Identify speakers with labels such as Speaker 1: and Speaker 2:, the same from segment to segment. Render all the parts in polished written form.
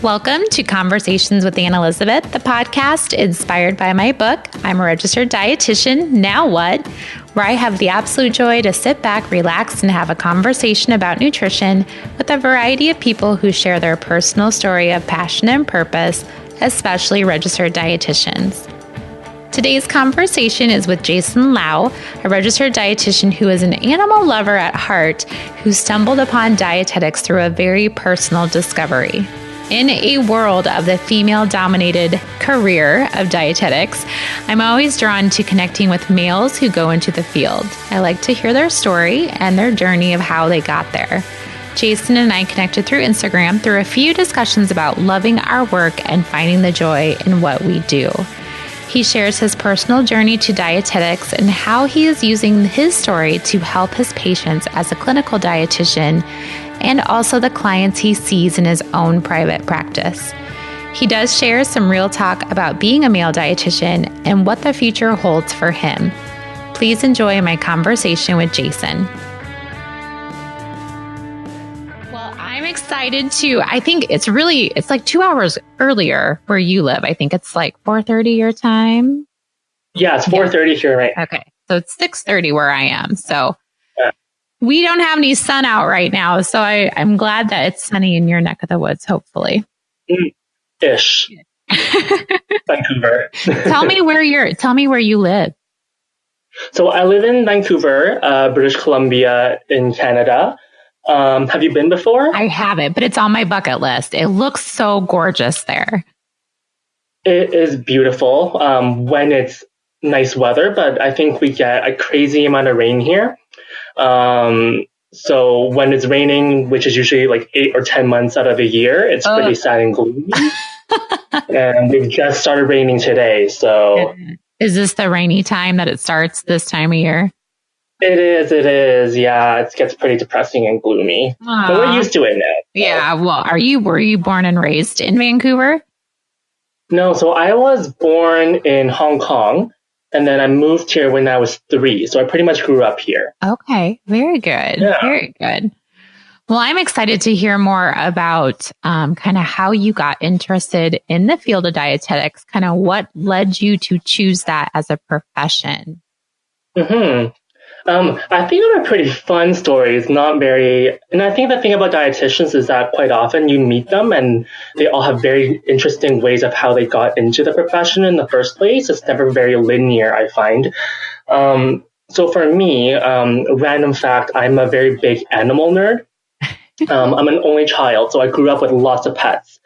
Speaker 1: Welcome to Conversations with Anne Elizabeth, the podcast inspired by my book, I'm a Registered Dietitian, Now What?, where I have the absolute joy to sit back, relax, and have a conversation about nutrition with a variety of people who share their personal story of passion and purpose, especially registered dietitians. Today's conversation is with Jason Lau, a registered dietitian who is an animal lover at heart who stumbled upon dietetics through a very personal discovery. In a world of the female-dominated career of dietetics, I'm always drawn to connecting with males who go into the field. I like to hear their story and their journey of how they got there. Jason and I connected through Instagram through a few discussions about loving our work and finding the joy in what we do. He shares his personal journey to dietetics and how he is using his story to help his patients as a clinical dietitian and also the clients he sees in his own private practice. He does share some real talk about being a male dietitian and what the future holds for him. Please enjoy my conversation with Jason. Well, I'm excited I think it's like 2 hours earlier where you live. I think it's like 4:30 your time.
Speaker 2: Yeah, it's 4:30 here, right?
Speaker 1: Okay. So it's 6:30 where I am. So we don't have any sun out right now, so I'm glad that it's sunny in your neck of the woods, hopefully.
Speaker 2: Ish. Vancouver.
Speaker 1: Tell me where you live.
Speaker 2: So I live in Vancouver, British Columbia in Canada. Have you been before?
Speaker 1: I haven't, but it's on my bucket list. It looks so gorgeous there.
Speaker 2: It is beautiful when it's nice weather, but I think we get a crazy amount of rain here. So when it's raining, which is usually like 8 or 10 months out of the year, it's pretty sad and gloomy. And we've just started raining today. So
Speaker 1: is this the rainy time that it starts this time of year?
Speaker 2: It is. Yeah, it gets pretty depressing and gloomy. But we're used to it now. So.
Speaker 1: Yeah. Well, were you born and raised in Vancouver?
Speaker 2: No, so I was born in Hong Kong. And then I moved here when I was 3. So I pretty much grew up here.
Speaker 1: Okay. Very good. Yeah. Very good. Well, I'm excited to hear more about kind of how you got interested in the field of dietetics, kind of what led you to choose that as a profession.
Speaker 2: I think they're pretty fun stories, and I think the thing about dietitians is that quite often you meet them and they all have very interesting ways of how they got into the profession in the first place. It's never very linear, I find. So for me, random fact, I'm a very big animal nerd. I'm an only child, so I grew up with lots of pets.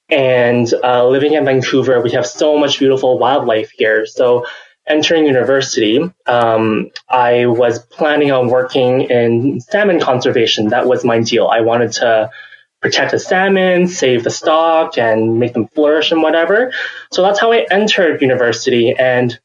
Speaker 2: And living in Vancouver, we have so much beautiful wildlife here. So entering university, I was planning on working in salmon conservation. That was my deal. I wanted to protect the salmon, save the stock, and make them flourish and whatever. So that's how I entered university. And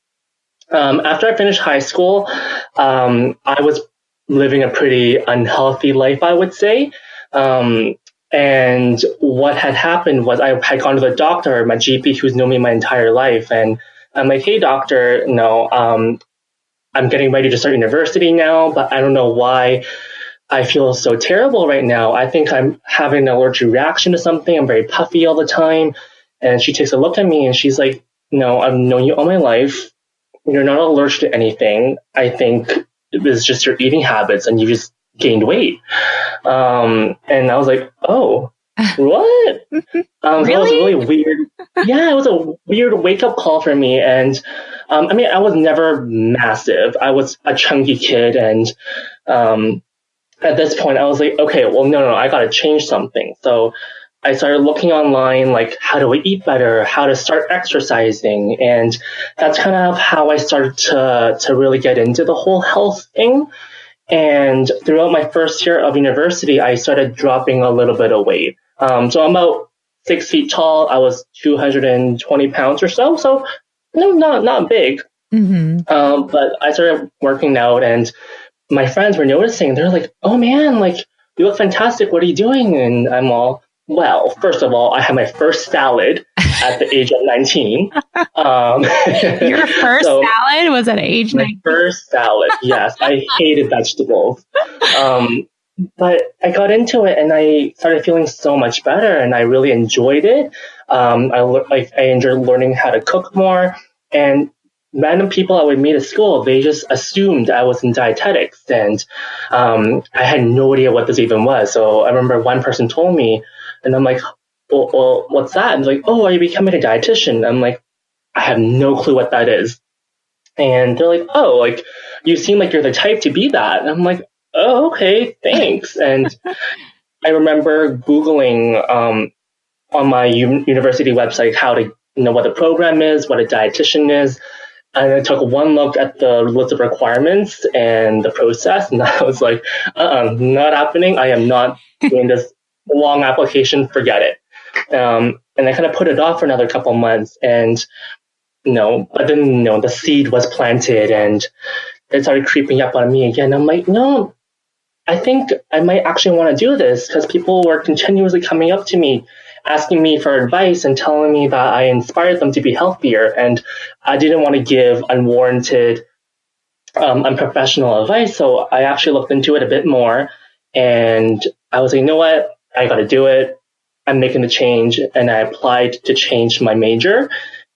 Speaker 2: after I finished high school, I was living a pretty unhealthy life, I would say. And what had happened was I had gone to the doctor, my GP, who's known me my entire life, and I'm like, hey, doctor, I'm getting ready to start university now, but I don't know why I feel so terrible right now. I think I'm having an allergic reaction to something. I'm very puffy all the time. And she takes a look at me and she's like, no, I've known you all my life. You're not allergic to anything. I think it's just your eating habits and you just gained weight. And I was like, oh. What?
Speaker 1: Really?
Speaker 2: So it was really weird. Yeah, it was a weird wake-up call for me. And I was never massive. I was a chunky kid. And at this point, I was like, okay, well, no, I got to change something. So I started looking online, like, how do I eat better? How to start exercising? And that's kind of how I started to really get into the whole health thing. And throughout my first year of university, I started dropping a little bit of weight. So I'm about 6 feet tall. I was 220 pounds or so. So not big. But I started working out and my friends were noticing. They're like, oh man, like you look fantastic. What are you doing? And I'm all, well, first of all, I had my first salad at the age of 19.
Speaker 1: Your first salad was at age 19?
Speaker 2: My first salad, yes. I hated vegetables. But I got into it and I started feeling so much better and I really enjoyed it. I enjoyed learning how to cook more, and random people I would meet at school, they just assumed I was in dietetics, and I had no idea what this even was. So I remember one person told me, and I'm like, well, what's that? And they're like, oh, are you becoming a dietitian? I'm like, I have no clue what that is. And they're like, oh, like, you seem like you're the type to be that. And I'm like, oh, okay, thanks. And I remember Googling on my university website how to know what a program is, what a dietitian is. And I took one look at the list of requirements and the process, and I was like, not happening. I am not doing this long application. Forget it. And I kind of put it off for another couple months, and but then the seed was planted, and it started creeping up on me again. I'm like, no, I think I might actually want to do this, because people were continuously coming up to me, asking me for advice and telling me that I inspired them to be healthier. And I didn't want to give unwarranted, unprofessional advice. So I actually looked into it a bit more, and I was like, you know what? I got to do it. I'm making the change. And I applied to change my major.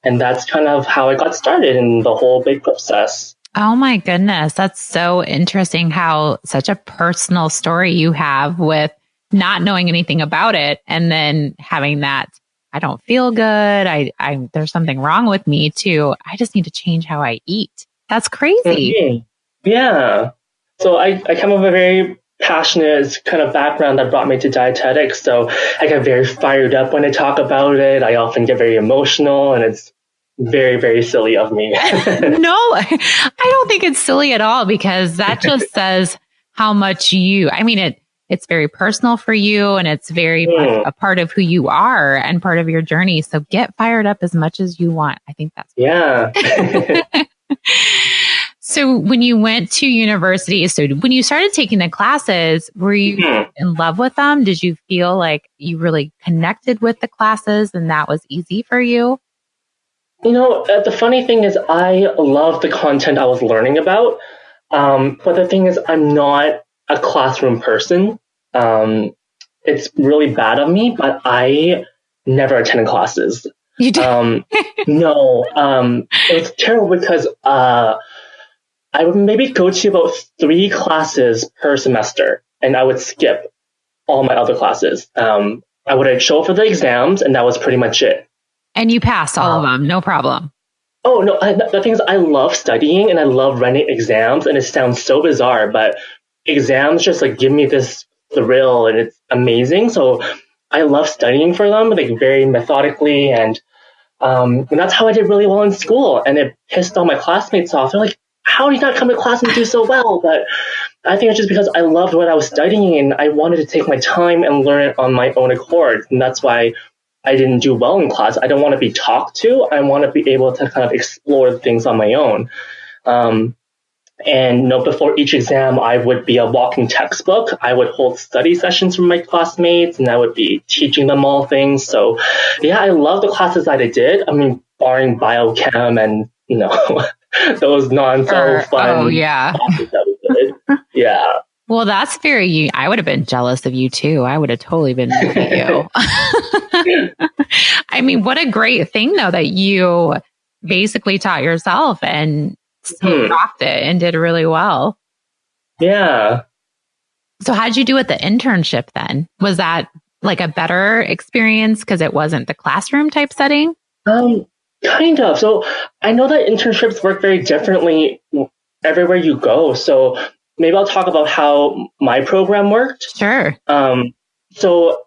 Speaker 2: And that's kind of how I got started in the whole big process.
Speaker 1: Oh my goodness. That's so interesting how such a personal story you have with not knowing anything about it and then having that, I don't feel good. I there's something wrong with me too. I just need to change how I eat. That's crazy.
Speaker 2: Mm-hmm. Yeah. So I come from a very passionate kind of background that brought me to dietetics. So I get very fired up when I talk about it. I often get very emotional, and it's very, very silly of me.
Speaker 1: No, I don't think it's silly at all, because that just says how much it's very personal for you, and it's very much a part of who you are and part of your journey. So get fired up as much as you want. I think that's
Speaker 2: yeah.
Speaker 1: So when you went to university, so when you started taking the classes, were you in love with them? Did you feel like you really connected with the classes and that was easy for you?
Speaker 2: The funny thing is I love the content I was learning about. But the thing is, I'm not a classroom person. It's really bad of me, but I never attended classes.
Speaker 1: You did?
Speaker 2: No. It was terrible because I would maybe go to about 3 classes per semester, and I would skip all my other classes. I would show up for the exams, and that was pretty much it.
Speaker 1: And you passed all of them, no problem.
Speaker 2: Oh, no. The thing is, I love studying and I love running exams, and it sounds so bizarre, but exams just like give me this thrill, and it's amazing. So I love studying for them, like very methodically, and that's how I did really well in school. And it pissed all my classmates off. They're like, how do you not come to class and do so well? But I think it's just because I loved what I was studying, and I wanted to take my time and learn it on my own accord. And that's why I didn't do well in class. I don't want to be talked to. I want to be able to kind of explore things on my own. And before each exam, I would be a walking textbook. I would hold study sessions with my classmates, and I would be teaching them all things. So, yeah, I love the classes that I did. I mean, barring biochem and those non-so fun.
Speaker 1: Oh yeah.
Speaker 2: Classes that we did. Yeah.
Speaker 1: Well, that's I would have been jealous of you too. I would have totally been with you. I mean, what a great thing though, that you basically taught yourself and still rocked it and did really well.
Speaker 2: Yeah.
Speaker 1: So how'd you do with the internship then? Was that like a better experience because it wasn't the classroom type setting?
Speaker 2: Kind of. So I know that internships work very differently everywhere you go. So maybe I'll talk about how my program worked.
Speaker 1: Sure.
Speaker 2: So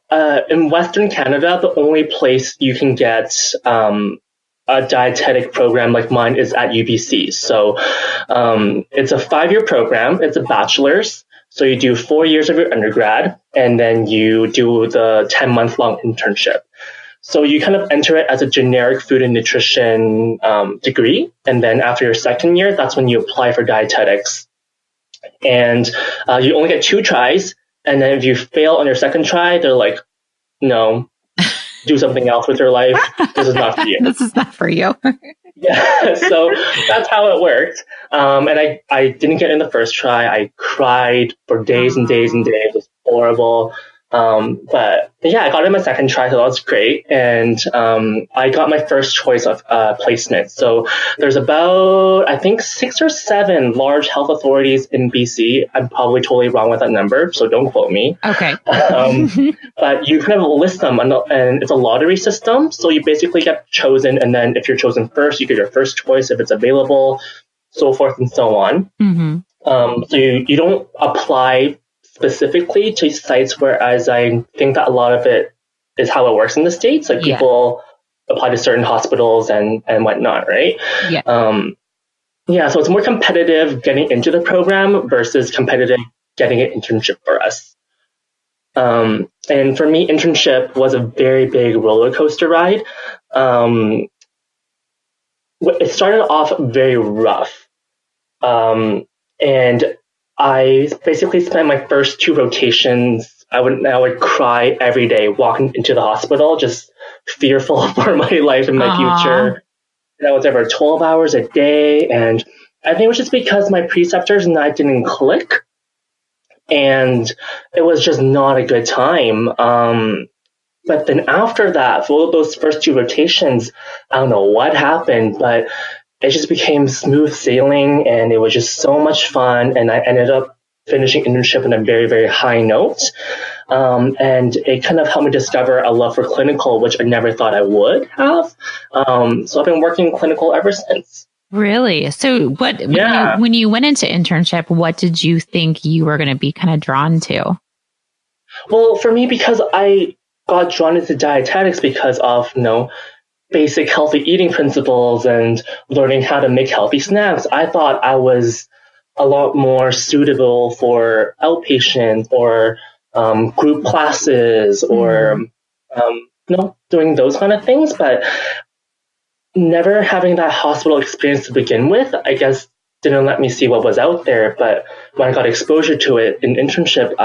Speaker 2: in Western Canada, the only place you can get a dietetic program like mine is at UBC. So it's a 5-year program. It's a bachelor's. So you do 4 years of your undergrad, and then you do the 10-month-long internship. So you kind of enter it as a generic food and nutrition degree. And then after your second year, that's when you apply for dietetics. And you only get 2 tries. And then if you fail on your second try, they're like, no, do something else with your life. This is not for you.
Speaker 1: This is not for you.
Speaker 2: Yeah, so that's how it worked. And I didn't get in the first try. I cried for days and days and days, horrible. But yeah, I got it my second try, so that was great. And I got my first choice of placement. So there's about, I think, 6 or 7 large health authorities in BC. I'm probably totally wrong with that number, so don't quote me.
Speaker 1: Okay.
Speaker 2: But you kind of list them, and it's a lottery system. So you basically get chosen, and then if you're chosen first, you get your first choice if it's available, so forth and so on. So you don't apply specifically to sites, whereas I think that a lot of it is how it works in the States. Like people apply to certain hospitals and whatnot, right? Yeah. So it's more competitive getting into the program versus competitive getting an internship for us. And for me, internship was a very big roller coaster ride. It started off very rough. And I basically spent my first 2 rotations. I would cry every day walking into the hospital, just fearful for my life and my future. And I was there for 12 hours a day. And I think it was just because my preceptors and I didn't click. And it was just not a good time. But then after that, for those first 2 rotations, I don't know what happened, but it just became smooth sailing, and it was just so much fun. And I ended up finishing internship on a very, very high note. And it kind of helped me discover a love for clinical, which I never thought I would have. So I've been working clinical ever since.
Speaker 1: Really? So when you went into internship, what did you think you were going to be kind of drawn to?
Speaker 2: Well, for me, because I got drawn into dietetics because of, basic healthy eating principles and learning how to make healthy snacks, I thought I was a lot more suitable for outpatient or group classes or doing those kind of things. But never having that hospital experience to begin with, I guess, didn't let me see what was out there. But when I got exposure to it in internship,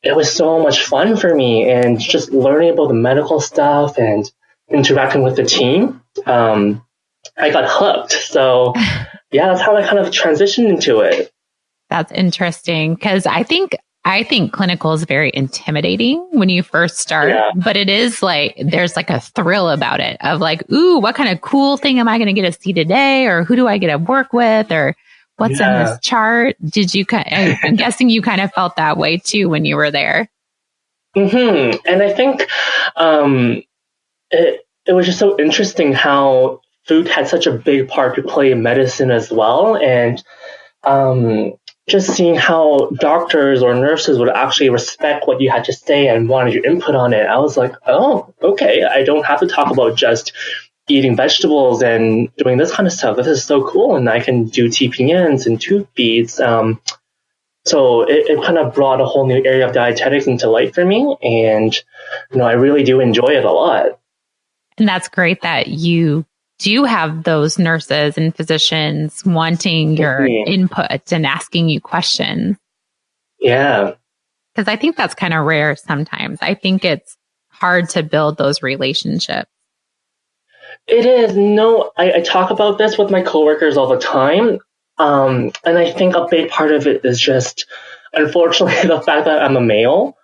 Speaker 2: it was so much fun for me, and just learning about the medical stuff and interacting with the team, I got hooked. So yeah, that's how I kind of transitioned into it.
Speaker 1: That's interesting, because I think clinical is very intimidating when you first start, but it is like, there's like a thrill about it of like, ooh, what kind of cool thing am I going to get to see today? Or who do I get to work with? Or what's in this chart? I'm guessing you kind of felt that way too when you were there.
Speaker 2: And I think, it was just so interesting how food had such a big part to play in medicine as well. And just seeing how doctors or nurses would actually respect what you had to say and wanted your input on it. I was like, oh, okay, I don't have to talk about just eating vegetables and doing this kind of stuff. This is so cool. And I can do TPNs and tube feeds. So it kind of brought a whole new area of dietetics into light for me. And, I really do enjoy it a lot.
Speaker 1: And that's great that you do have those nurses and physicians wanting your input and asking you questions. Yeah. Because I think that's kind of rare sometimes. I think it's hard to build those relationships.
Speaker 2: It is. I talk about this with my coworkers all the time. And I think a big part of it is just, unfortunately, the fact that I'm a male.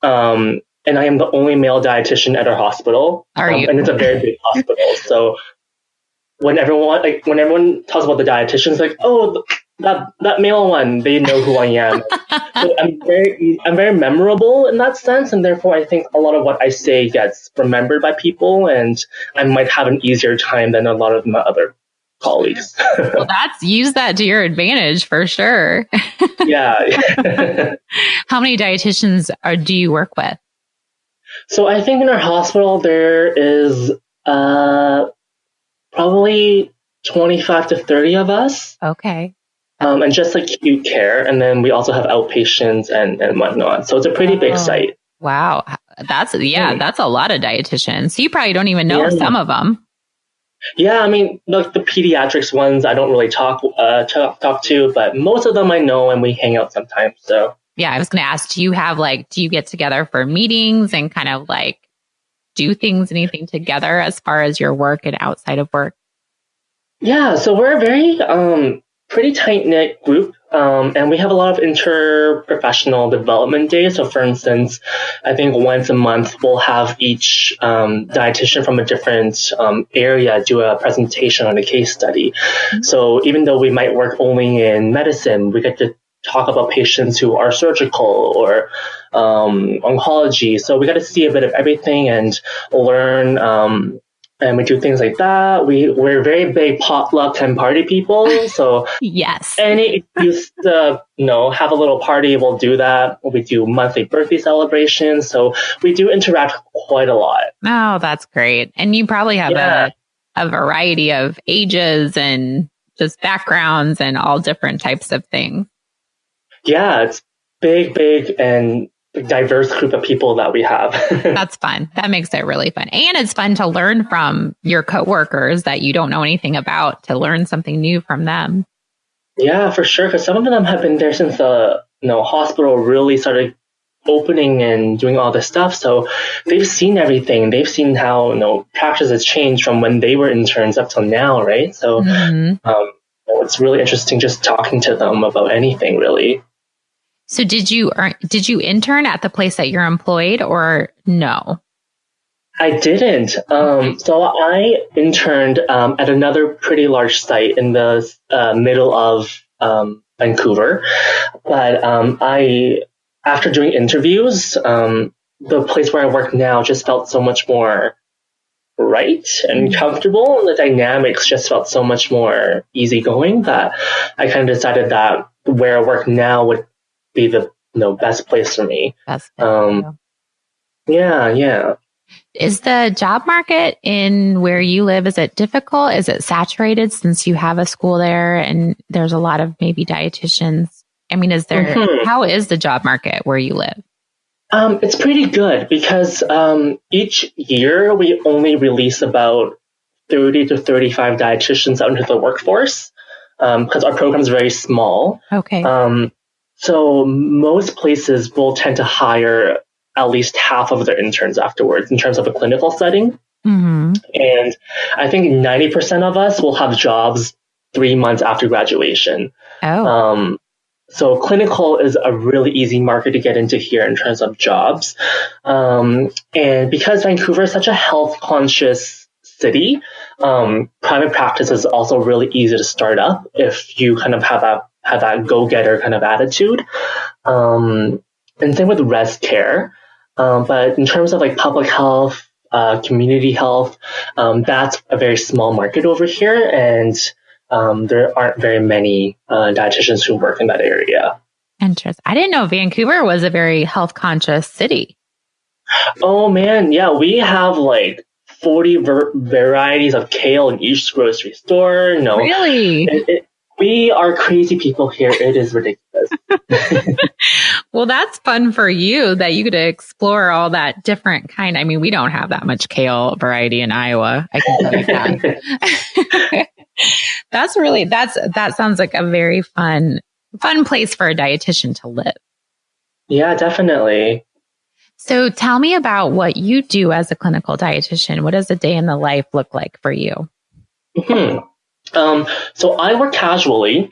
Speaker 2: And I am the only male dietitian at our hospital. Are you? And it's a very big hospital. So when everyone talks about the dietitians, like, oh, that male one, they know who I am. So I'm very memorable in that sense, and therefore I think a lot of what I say gets remembered by people, and I might have an easier time than a lot of my other colleagues.
Speaker 1: Well, use that to your advantage for sure.
Speaker 2: Yeah.
Speaker 1: How many dietitians do you work with?
Speaker 2: So I think in our hospital there is probably 25 to 30 of us.
Speaker 1: Okay.
Speaker 2: And just acute care, and then we also have outpatients and whatnot. So it's a pretty big site.
Speaker 1: Wow, that's a lot of dietitians. So you probably don't even know some of them.
Speaker 2: Yeah, I mean, like the pediatrics ones, I don't really talk to, but most of them I know, and we hang out sometimes. So
Speaker 1: yeah, I was going to ask, do you get together for meetings and kind of like do anything together as far as your work and outside of work?
Speaker 2: Yeah, so we're a very pretty tight-knit group And we have a lot of interprofessional development days. So for instance, I think once a month we'll have each dietitian from a different area do a presentation on a case study. Mm-hmm. So even though we might work only in medicine, we get to talk about patients who are surgical or oncology. So we got to see a bit of everything and learn. And we do things like that. We're very big potluck and party people. So
Speaker 1: yes,
Speaker 2: any excuse to have a little party, we'll do that. We do monthly birthday celebrations. So we do interact quite a lot.
Speaker 1: Oh, that's great. And you probably have a variety of ages and just backgrounds and all different types of things.
Speaker 2: Yeah, it's big and diverse group of people that we have.
Speaker 1: That's fun. That makes it really fun. And it's fun to learn from your coworkers that you don't know anything about, to learn something new from them.
Speaker 2: Yeah, for sure. Because some of them have been there since the hospital really started opening and doing all this stuff. So they've seen everything. They've seen how practice has changed from when they were interns up till now, right? So it's really interesting just talking to them about anything, really.
Speaker 1: So did you intern at the place that you're employed, or no?
Speaker 2: I didn't. So I interned at another pretty large site in the middle of Vancouver. But after doing interviews, the place where I work now just felt so much more right and comfortable. And the dynamics just felt so much more easygoing that I kind of decided that where I work now would be the best place for me. Yeah.
Speaker 1: Is the job market in where you live, is it difficult? Is it saturated since you have a school there and there's a lot of maybe dietitians? I mean, how is the job market where you live?
Speaker 2: It's pretty good because each year we only release about 30 to 35 dietitians out into the workforce because our program is very small.
Speaker 1: Okay.
Speaker 2: So most places will tend to hire at least half of their interns afterwards in terms of a clinical setting. Mm-hmm. And I think 90% of us will have jobs 3 months after graduation.
Speaker 1: Oh.
Speaker 2: So clinical is a really easy market to get into here in terms of jobs. And because Vancouver is such a health conscious city, private practice is also really easy to start up if you kind of have that go-getter kind of attitude. And same with res care. But in terms of like public health, community health, that's a very small market over here. And there aren't very many dietitians who work in that area.
Speaker 1: Interesting. I didn't know Vancouver was a very health conscious city.
Speaker 2: Oh man, yeah, we have like 40 varieties of kale in each grocery store. No,
Speaker 1: really?
Speaker 2: We are crazy people here. It is ridiculous.
Speaker 1: Well, that's fun for you that you get to explore all that different kind. I mean, we don't have that much kale variety in Iowa. I can tell you that. That sounds like a very fun place for a dietitian to live.
Speaker 2: Yeah, definitely.
Speaker 1: So tell me about what you do as a clinical dietitian. What does a day in the life look like for you?
Speaker 2: So I work casually.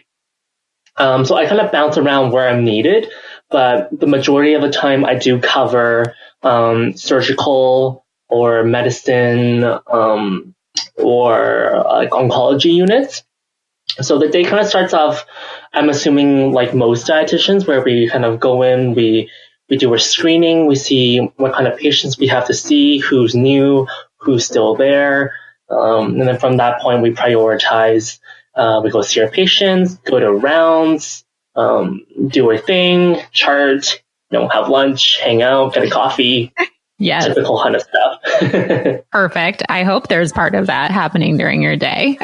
Speaker 2: So I kind of bounce around where I'm needed, but the majority of the time I do cover surgical or medicine or like oncology units. So the day kind of starts off, I'm assuming like most dietitians, where we kind of go in, we do a screening, we see what kind of patients we have to see, who's new, who's still there. And then from that point, we prioritize. We go see our patients, go to rounds, do our thing, chart, have lunch, hang out, get a coffee.
Speaker 1: Yes.
Speaker 2: Typical kind of stuff.
Speaker 1: Perfect. I hope there's part of that happening during your day.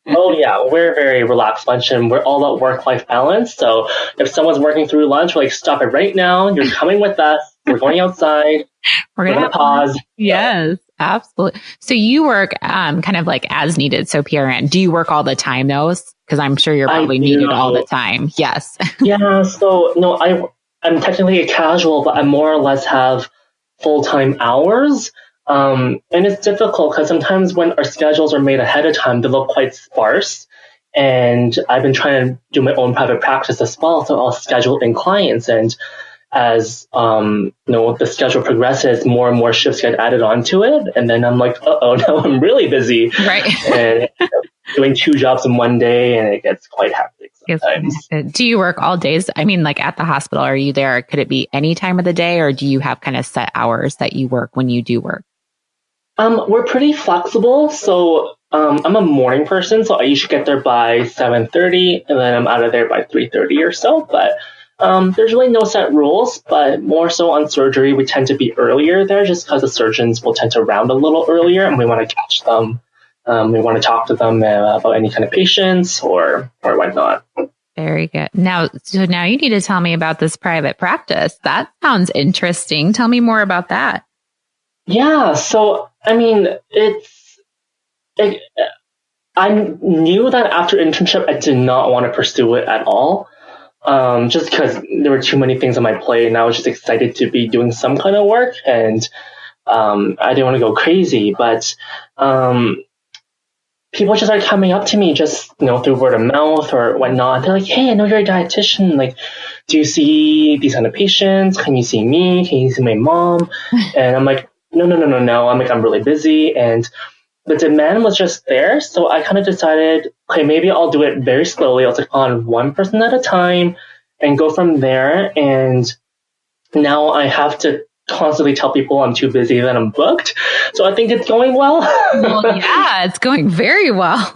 Speaker 2: Oh, yeah. We're a very relaxed bunch and we're all about work-life balance. So if someone's working through lunch, we're like, stop it right now. You're coming with us. We're going outside.
Speaker 1: We're going to pause. Yes, absolutely. So you work kind of like as needed. So PRN, do you work all the time though? Because I'm sure you're probably needed all the time. Yes.
Speaker 2: Yeah. So no, I'm technically a casual, but I more or less have full-time hours. And it's difficult because sometimes when our schedules are made ahead of time, they look quite sparse. And I've been trying to do my own private practice as well. So I'll schedule in clients, and as the schedule progresses, more and more shifts get added onto it, and then I'm like, now I'm really busy,
Speaker 1: right?
Speaker 2: And doing 2 jobs in one day, and it gets quite hectic sometimes.
Speaker 1: Do you work all days? I mean, like at the hospital, are you there? Could it be any time of the day, or do you have kind of set hours that you work when you do work?
Speaker 2: We're pretty flexible. So I'm a morning person, so I usually get there by 7:30, and then I'm out of there by 3:30 or so. But there's really no set rules, but more so on surgery, we tend to be earlier there just because the surgeons will tend to round a little earlier, and we want to catch them. We want to talk to them about any kind of patients or whatnot.
Speaker 1: Very good. Now you need to tell me about this private practice. That sounds interesting. Tell me more about that.
Speaker 2: Yeah. So, I mean, I knew that after internship, I did not want to pursue it at all. Just because there were too many things on my plate, and I was just excited to be doing some kind of work, and I didn't want to go crazy. But people just started coming up to me just through word of mouth or whatnot. They're like, "Hey, I know you're a dietitian. Like, do you see these kind of patients? Can you see me? Can you see my mom?" And I'm like, No. I'm really busy, and the demand was just there. So I kind of decided, okay, maybe I'll do it very slowly. I'll take on one person at a time and go from there. And now I have to constantly tell people I'm too busy, that I'm booked. So I think it's going well.
Speaker 1: Well, yeah, it's going very well.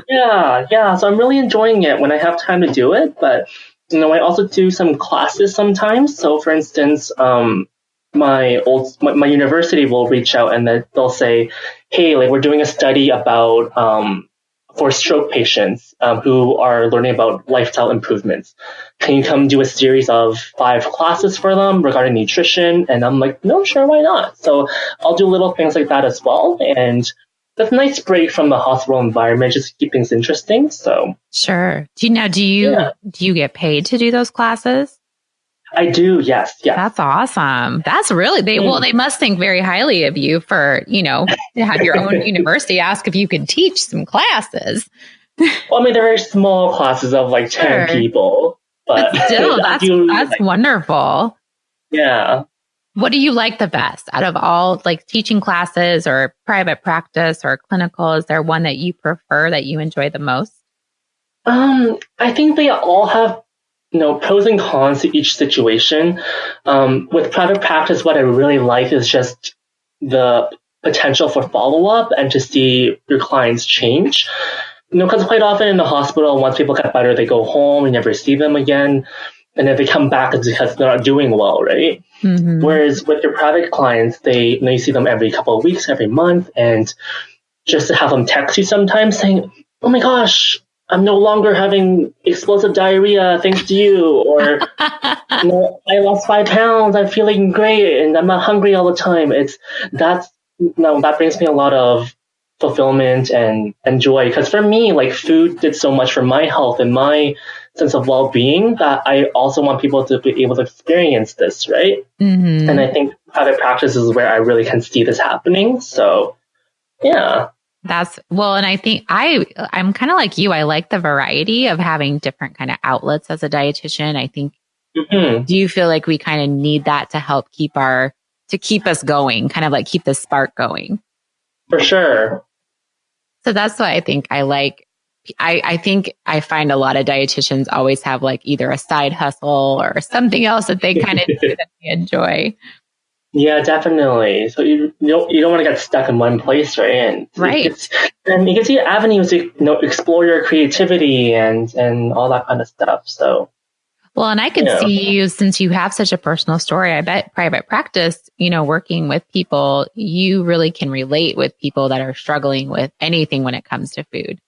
Speaker 2: Yeah. So I'm really enjoying it when I have time to do it. But, I also do some classes sometimes. So for instance, my university will reach out and then they'll say, "Hey, like we're doing a study about for stroke patients who are learning about lifestyle improvements. Can you come do a series of 5 classes for them regarding nutrition?" And I'm like, "No, sure, why not?" So I'll do little things like that as well, and that's a nice break from the hospital environment, just to keep things interesting. So
Speaker 1: sure. Do you get paid to do those classes?
Speaker 2: I do, yes.
Speaker 1: That's awesome. That's really, they must think very highly of you for, to have your own university. Ask if you could teach some classes.
Speaker 2: Well, I mean, there are small classes of like 10 people, but
Speaker 1: still, that's wonderful.
Speaker 2: Yeah.
Speaker 1: What do you like the best out of all, like teaching classes or private practice or clinical? Is there one that you prefer, that you enjoy the most?
Speaker 2: I think they all have pros and cons to each situation. With private practice, what I really like is just the potential for follow-up and to see your clients change. Because quite often in the hospital, once people get better, they go home, you never see them again. And if they come back, it's because they're not doing well, right? Mm-hmm. Whereas with your private clients, you see them every couple of weeks, every month, and just to have them text you sometimes saying, "Oh my gosh, I'm no longer having explosive diarrhea thanks to you," or "I lost 5 pounds, I'm feeling great, and I'm not hungry all the time." That brings me a lot of fulfillment and joy, because for me, like, food did so much for my health and my sense of well-being that I also want people to be able to experience this, right? Mm-hmm. And I think private practice is where I really can see this happening. So, yeah.
Speaker 1: And I think I'm kind of like you. I like the variety of having different kind of outlets as a dietitian. I think, do you feel like we kind of need that to help keep us going, kind of like keep the spark going?
Speaker 2: For sure.
Speaker 1: So that's why I think I like, I think I find a lot of dietitians always have like either a side hustle or something else that they kind of do that they enjoy.
Speaker 2: Yeah, definitely. So you don't want to get stuck in one place, right? And you can see avenues to explore your creativity and all that kind of stuff. So.
Speaker 1: Well, and I can see you, since you have such a personal story, I bet private practice, working with people, you really can relate with people that are struggling with anything when it comes to food.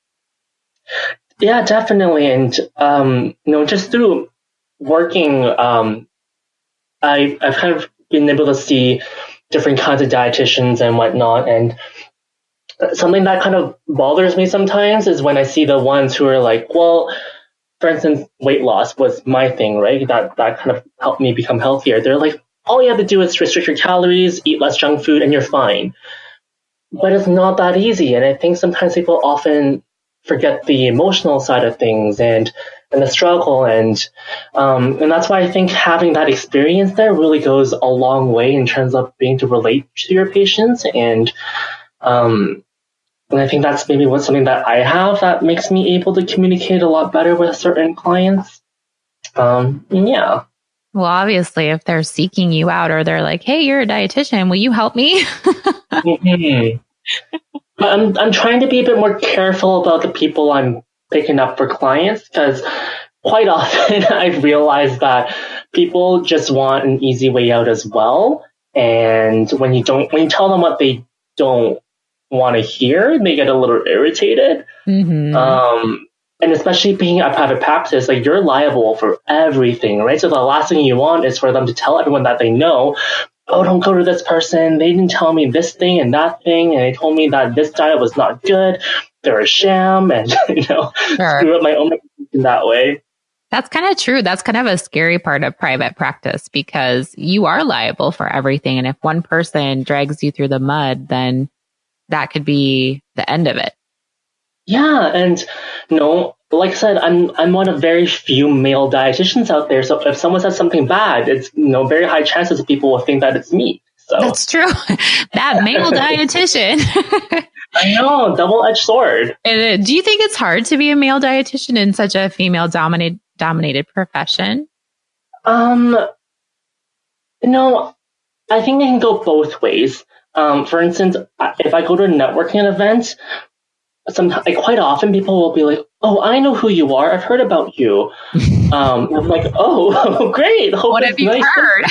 Speaker 2: Yeah, definitely. And, just through working, I've kind of been able to see different kinds of dietitians and whatnot. And something that kind of bothers me sometimes is when I see the ones who are like, well, for instance, weight loss was my thing, right? That kind of helped me become healthier. They're like, all you have to do is restrict your calories, eat less junk food, and you're fine. But it's not that easy. And I think sometimes people often forget the emotional side of things and the struggle. And that's why I think having that experience there really goes a long way in terms of being to relate to your patients. And I think that's maybe something that I have that makes me able to communicate a lot better with certain clients. Yeah.
Speaker 1: Well, obviously, if they're seeking you out or they're like, hey, you're a dietitian, will you help me?
Speaker 2: Mm-hmm. But I'm trying to be a bit more careful about the people I'm picking up for clients, because quite often I've realized that people just want an easy way out as well. And when you tell them what they don't want to hear, they get a little irritated.
Speaker 1: Mm-hmm.
Speaker 2: And especially being a private practice, like, you're liable for everything, right? So the last thing you want is for them to tell everyone that they know, oh, don't go to this person. They didn't tell me this thing and that thing, and they told me that this diet was not good. They're a sham, and screw up my own reputation that way.
Speaker 1: That's kind of true. That's kind of a scary part of private practice, because you are liable for everything. And if one person drags you through the mud, then that could be the end of it.
Speaker 2: Yeah, and like I said, I'm one of very few male dietitians out there. So if someone says something bad, it's very high chances that people will think that it's me. So
Speaker 1: that's true. That male dietitian.
Speaker 2: I know, double-edged sword.
Speaker 1: And do you think it's hard to be a male dietitian in such a female dominated profession?
Speaker 2: I think it can go both ways. For instance, if I go to a networking event, quite often people will be like, "Oh, I know who you are. I've heard about you." I'm like, "Oh, great! Hope
Speaker 1: what have you heard?"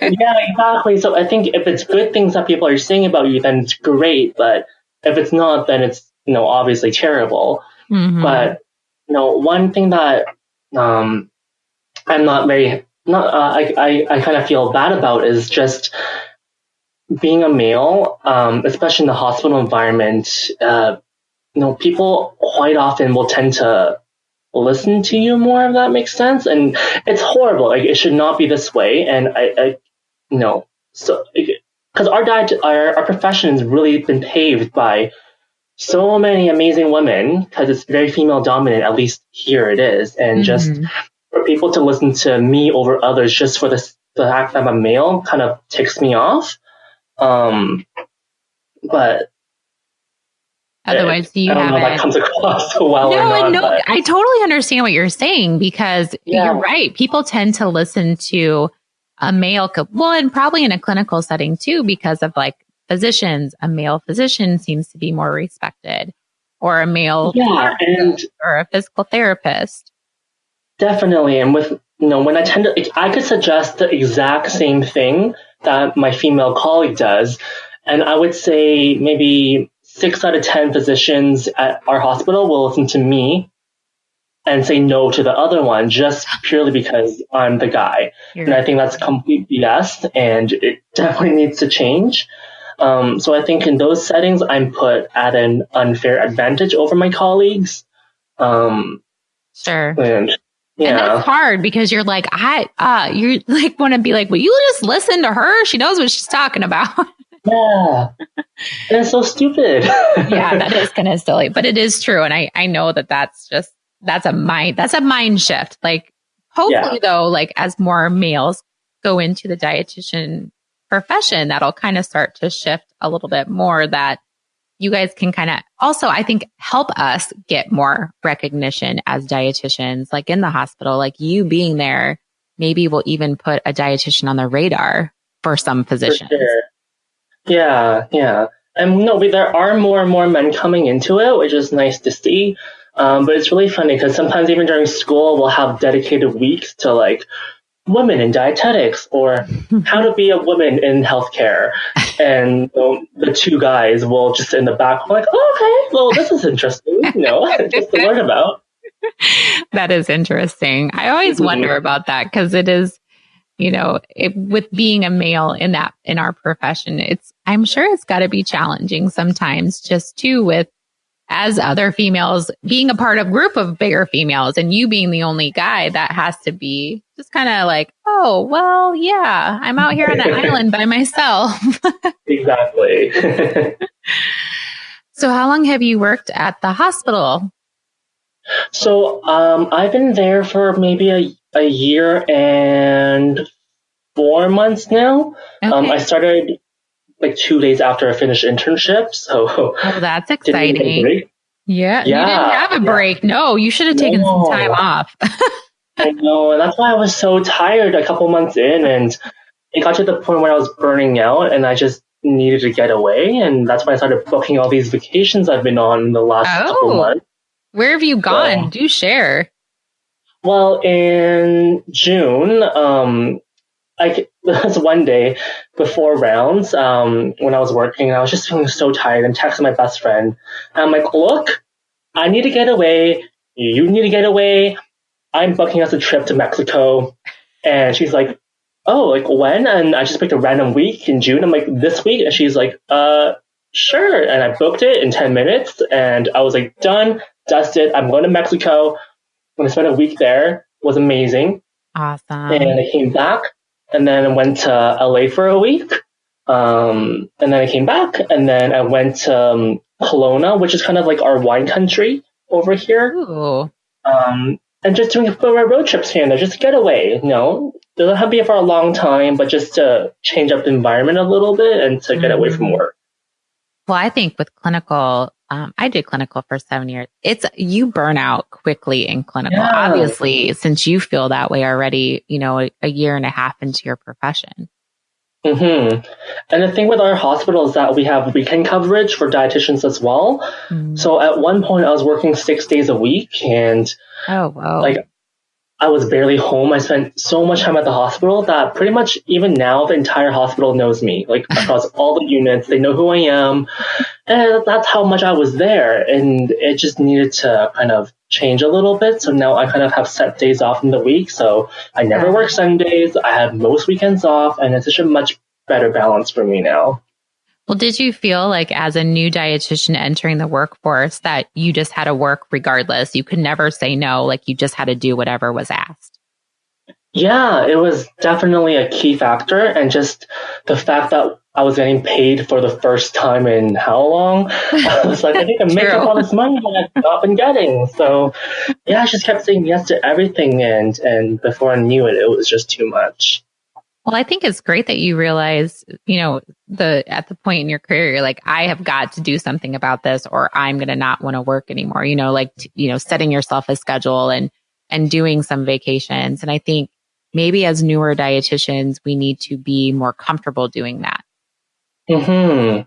Speaker 2: Yeah, exactly. So I think if it's good things that people are saying about you, then it's great. But if it's not, then it's obviously terrible.
Speaker 1: Mm-hmm.
Speaker 2: But one thing that I'm not very I kind of feel bad about is just being a male, especially in the hospital environment. People quite often will tend to listen to you more, if that makes sense. And it's horrible. Like, it should not be this way. And so because our profession has really been paved by so many amazing women, because it's very female dominant, at least here it is. And just for people to listen to me over others just for the fact that I'm a male kind of ticks me off. But
Speaker 1: otherwise,
Speaker 2: I don't know if that comes across so well or not.
Speaker 1: No, I totally understand what you're saying, because you're right. People tend to listen to a male, and probably in a clinical setting too, because of like physicians. A male physician seems to be more respected, or a male or a physical therapist.
Speaker 2: Definitely. And with when I could suggest the exact same thing that my female colleague does, and I would say maybe 6 out of 10 physicians at our hospital will listen to me and say no to the other one, just purely because I'm the guy. And I think that's complete BS, and it definitely needs to change. So I think in those settings, I'm put at an unfair advantage over my colleagues.
Speaker 1: Sure.
Speaker 2: And
Speaker 1: that's hard, because you're like, you like want to be like, well, you just listen to her. She knows what she's talking about.
Speaker 2: Yeah. And it's so stupid.
Speaker 1: Yeah, that is kind of silly, but it is true. And I know that's a mind shift. Like, hopefully though, like, as more males go into the dietitian profession, that'll kind of start to shift a little bit more, that you guys can kind of also, I think, help us get more recognition as dietitians, like in the hospital. Like, you being there maybe will even put a dietitian on the radar for some physicians.
Speaker 2: For sure. Yeah. And there are more and more men coming into it, which is nice to see. But it's really funny, because sometimes even during school, we'll have dedicated weeks to like women in dietetics, or how to be a woman in healthcare. And the two guys will just in the back like, oh, okay, well, this is interesting, just to learn about.
Speaker 1: That is interesting. I always wonder about that, because it is, with being a male in our profession, I'm sure it's got to be challenging sometimes, just too, with as other females being a part of a group of bigger females and you being the only guy, that has to be just kind of like, oh, well, yeah, I'm out here on an island by myself.
Speaker 2: Exactly.
Speaker 1: So how long have you worked at the hospital?
Speaker 2: So I've been there for maybe a year and 4 months now.
Speaker 1: Okay.
Speaker 2: I started like 2 days after I finished internship. So
Speaker 1: Oh, that's
Speaker 2: didn't take a
Speaker 1: exciting.
Speaker 2: break.
Speaker 1: Yeah, you didn't
Speaker 2: Yeah.
Speaker 1: have a break. No, you should have taken some time
Speaker 2: No,
Speaker 1: off.
Speaker 2: I know. And that's why I was so tired a couple months in. And it got to the point where I was burning out and I just needed to get away. And that's when I started booking all these vacations I've been on in the last couple
Speaker 1: Oh,
Speaker 2: months.
Speaker 1: where have you gone?
Speaker 2: So,
Speaker 1: Do share.
Speaker 2: well, in June, this one day before rounds, when I was working, I was just feeling so tired and texting my best friend. And I'm like, look, I need to get away. You need to get away. I'm booking us a trip to Mexico. And she's like, oh, like when? And I just picked a random week in June. I'm like, this week? And she's like, sure. And I booked it in 10 minutes. And I was like, done, dusted. I'm going to Mexico. I'm going to spend a week there. It was amazing.
Speaker 1: Awesome.
Speaker 2: And I came back and then I went to LA for a week. And then I came back and then I went to Kelowna, which is kind of like our wine country over here.
Speaker 1: Ooh.
Speaker 2: And just doing road trips here and there, just to get away, Doesn't have to be for a long time, but just to change up the environment a little bit and to get away from work.
Speaker 1: Well, I think with clinical, I did clinical for 7 years. You burn out quickly in clinical. Yeah. Obviously, since you feel that way already, a year and a half into your profession.
Speaker 2: Mm-hmm. And the thing with our hospital is that we have weekend coverage for dietitians as well. Mm. So at one point I was working 6 days a week and I was barely home. I spent so much time at the hospital that pretty much even now the entire hospital knows me, like across all the units. They know who I am. And that's how much I was there. And it just needed to kind of change a little bit. So now I kind of have set days off in the week. So I never work Sundays. I have most weekends off. And it's such a much better balance for me now.
Speaker 1: Well, did you feel like as a new dietitian entering the workforce that you just had to work regardless? You could never say no, like you just had to do whatever was asked?
Speaker 2: Yeah, it was definitely a key factor. And just the fact that I was getting paid for the first time in how long? I was like, I think I'm making all this money that I've not been getting. So yeah, I just kept saying yes to everything. And before I knew it, it was just too much.
Speaker 1: Well, I think it's great that you realize, at the point in your career, you're like, I have got to do something about this or I'm going to not want to work anymore, setting yourself a schedule and doing some vacations. And I think maybe as newer dietitians, we need to be more comfortable doing that.
Speaker 2: Mm-hmm.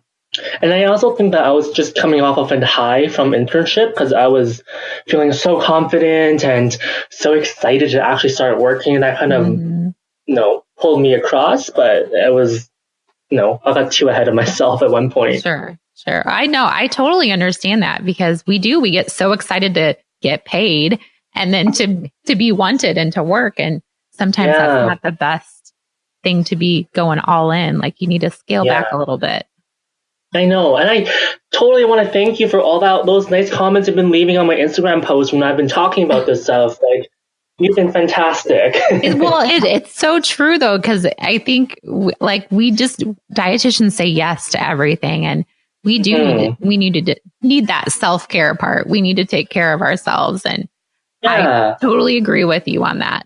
Speaker 2: And I also think that I was just coming off of a high from internship because I was feeling so confident and so excited to actually start working. And that kind of, pulled me across, but it was, I got too ahead of myself at one point.
Speaker 1: Sure. I know. I totally understand that because we get so excited to get paid and then to be wanted and to work. And sometimes that's not the best thing to be going all in. Like you need to scale back a little bit.
Speaker 2: I know. And I totally want to thank you for all those nice comments you've been leaving on my Instagram post when I've been talking about this stuff. Like, you've been fantastic.
Speaker 1: It's so true though, because I think dietitians say yes to everything, and we do. We need that self-care part. We need to take care of ourselves, and I totally agree with you on that.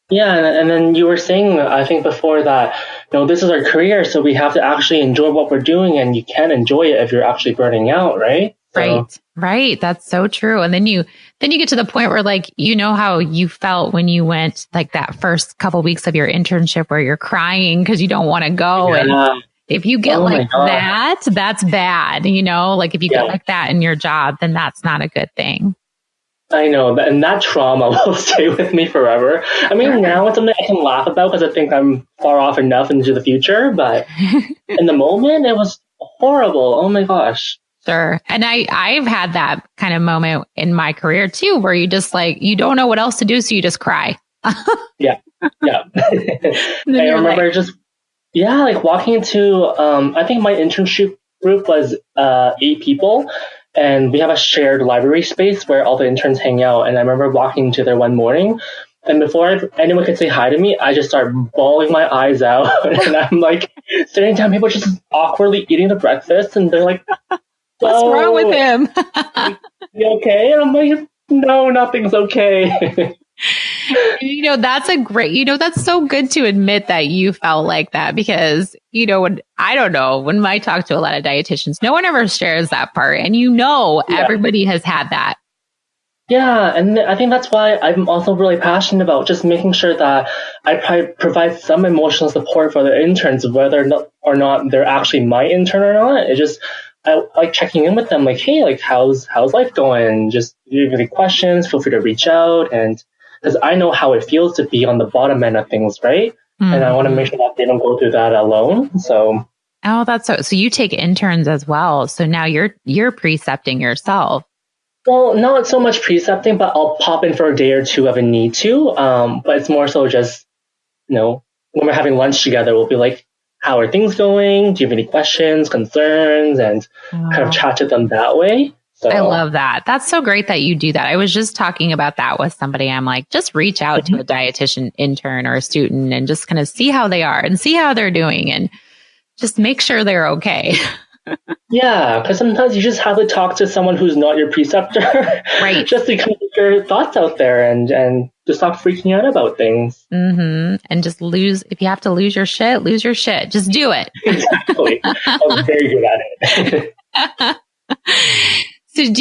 Speaker 2: Yeah, and then you were saying, I think before that, this is our career, so we have to actually enjoy what we're doing, and you can't enjoy it if you're actually burning out, right? So.
Speaker 1: Right. That's so true. And then you get to the point where how you felt when you went like that first couple weeks of your internship where you're crying because you don't want to go. Yeah. And if you get that, that's bad. Like if you get like that in your job, then that's not a good thing.
Speaker 2: I know, and that trauma will stay with me forever. I mean, now it's something I can laugh about because I think I'm far off enough into the future. But in the moment, it was horrible. Oh my gosh.
Speaker 1: Sure. And I've had that kind of moment in my career too, where you just you don't know what else to do. So you just cry.
Speaker 2: Yeah. I remember walking into, I think my internship group was 8 people. And we have a shared library space where all the interns hang out. And I remember walking into there one morning. And before anyone could say hi to me, I just start bawling my eyes out. And I'm sitting down, people just awkwardly eating the breakfast. And they're like,
Speaker 1: What's wrong with him?
Speaker 2: You okay? And I'm like, no, nothing's okay.
Speaker 1: That's so good to admit that you felt like that because, when I talk to a lot of dietitians, no one ever shares that part. And everybody has had that.
Speaker 2: Yeah, and I think that's why I'm also really passionate about just making sure that I provide some emotional support for the interns, whether or not they're actually my intern or not. I like checking in with them, like, hey, like how's life going? Just if you have any questions, feel free to reach out, and because I know how it feels to be on the bottom end of things, right? Mm-hmm. And I want to make sure that they don't go through that alone. So,
Speaker 1: that's so you take interns as well. So now you're precepting yourself.
Speaker 2: Well, not so much precepting, but I'll pop in for a day or two if I need to. But it's more so just, when we're having lunch together, we'll be like, how are things going? Do you have any questions, concerns? And kind of chat to them that way. So
Speaker 1: I love that. That's so great that you do that. I was just talking about that with somebody. I'm like, just reach out to a dietitian intern or a student and just kind of see how they are and see how they're doing and just make sure they're okay.
Speaker 2: Yeah, because sometimes you just have to talk to someone who's not your preceptor,
Speaker 1: right?
Speaker 2: Just to kind of get your thoughts out there and just stop freaking out about things.
Speaker 1: Mm-hmm. And just if you have to lose your shit, lose your shit. Just do it.
Speaker 2: Exactly. I'm very good at it.
Speaker 1: So what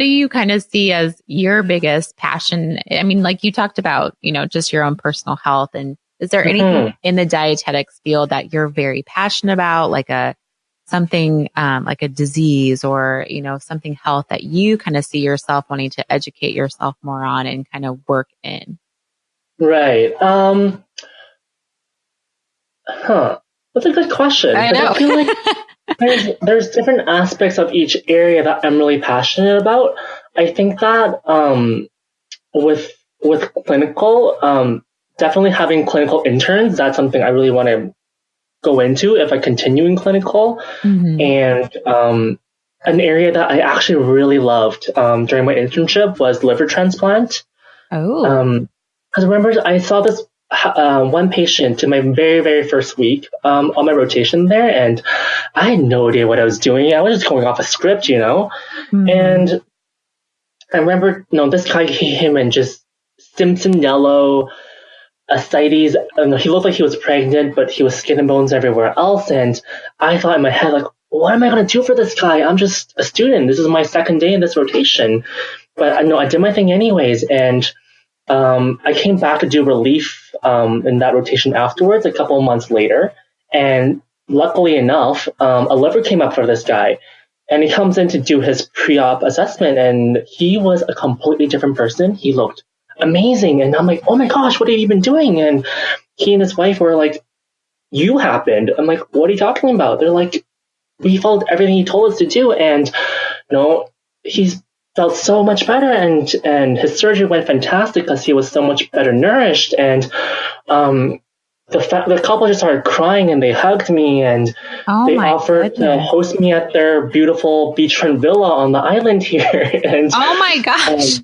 Speaker 1: do you kind of see as your biggest passion? I mean, like you talked about, just your own personal health. And is there anything in the dietetics field that you're very passionate about, like something like a disease or, something health that you kind of see yourself wanting to educate yourself more on and kind of work in?
Speaker 2: Right. That's a good question.
Speaker 1: I know.
Speaker 2: I feel like there's different aspects of each area that I'm really passionate about. I think that with clinical, definitely having clinical interns, that's something I really want to go into if I continue in clinical. Mm-hmm. And an area that I actually really loved during my internship was liver transplant.
Speaker 1: Oh.
Speaker 2: Because remember, I saw this one patient in my very, very first week on my rotation there, and I had no idea what I was doing. I was just going off a script, Mm-hmm. And I remember, this guy came in just Simpson yellow, ascites. He looked like he was pregnant, but he was skin and bones everywhere else. And I thought in my head, like, what am I going to do for this guy? I'm just a student. This is my second day in this rotation. But I did my thing anyways. And I came back to do relief in that rotation afterwards, a couple of months later. And luckily enough, a liver came up for this guy. And he comes in to do his pre-op assessment. And he was a completely different person. He looked amazing. And I'm like, oh my gosh, what have you been doing? And he and his wife were like, you happened. I'm like, what are you talking about? They're like, we followed everything he told us to do. And, he's felt so much better. And his surgery went fantastic because he was so much better nourished. And the couple just started crying and they hugged me and they offered to host me at their beautiful beachfront villa on the island here. And
Speaker 1: oh my gosh.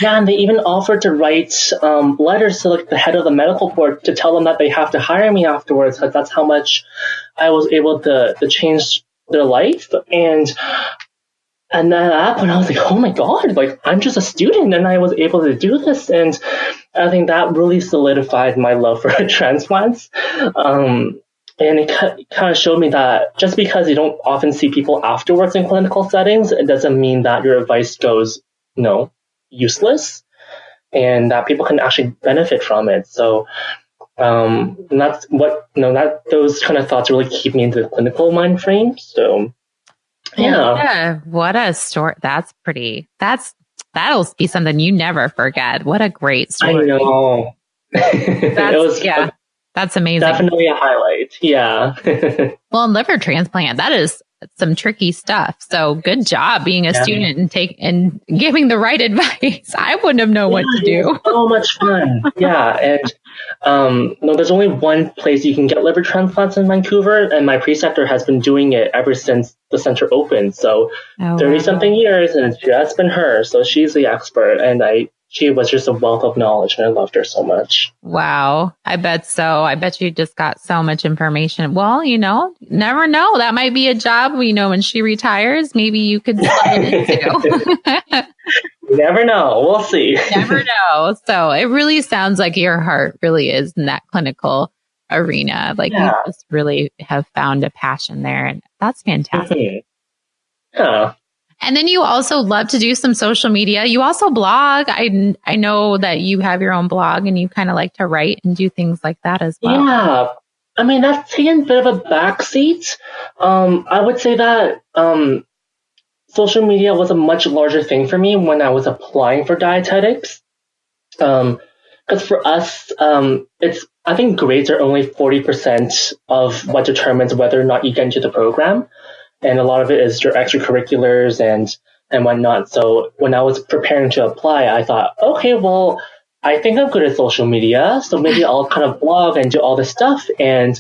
Speaker 2: And they even offered to write letters to the head of the medical board to tell them that they have to hire me afterwards because that's how much I was able to change their life. And then at that point, I was like, oh my God, I'm just a student and I was able to do this. And I think that really solidified my love for transplants. And it kind of showed me that just because you don't often see people afterwards in clinical settings, it doesn't mean that your advice goes, useless and that people can actually benefit from it. So, and that's what, those kind of thoughts really keep me into the clinical mind frame. So, yeah.
Speaker 1: What a story. That'll be something you never forget. What a great story.
Speaker 2: I know.
Speaker 1: That's amazing.
Speaker 2: Definitely a highlight. Yeah.
Speaker 1: Well, liver transplant, that is some tricky stuff. So good job being a student and giving the right advice. I wouldn't have known what to do.
Speaker 2: So much fun. Yeah. And there's only one place you can get liver transplants in Vancouver, and my preceptor has been doing it ever since the center opened. So 30-something years, and it's just been her. So she's the expert. And I she was just a wealth of knowledge, and I loved her so much.
Speaker 1: Wow. I bet so. I bet you just got so much information. Well, never know. That might be a job, when she retires, maybe you could slide into.
Speaker 2: You never know. We'll see.
Speaker 1: Never know. So it really sounds like your heart really is in that clinical arena. Like you just really have found a passion there. And that's fantastic.
Speaker 2: Mm-hmm. Yeah.
Speaker 1: And then you also love to do some social media. You also blog. I know that you have your own blog and you kind of like to write and do things like that as well.
Speaker 2: Yeah. I mean, that's taken a bit of a backseat. I would say that social media was a much larger thing for me when I was applying for dietetics. Because for us, I think grades are only 40% of what determines whether or not you get into the program. And a lot of it is your extracurriculars and whatnot. So when I was preparing to apply, I thought, okay, well, I think I'm good at social media. So maybe I'll kind of blog and do all this stuff. And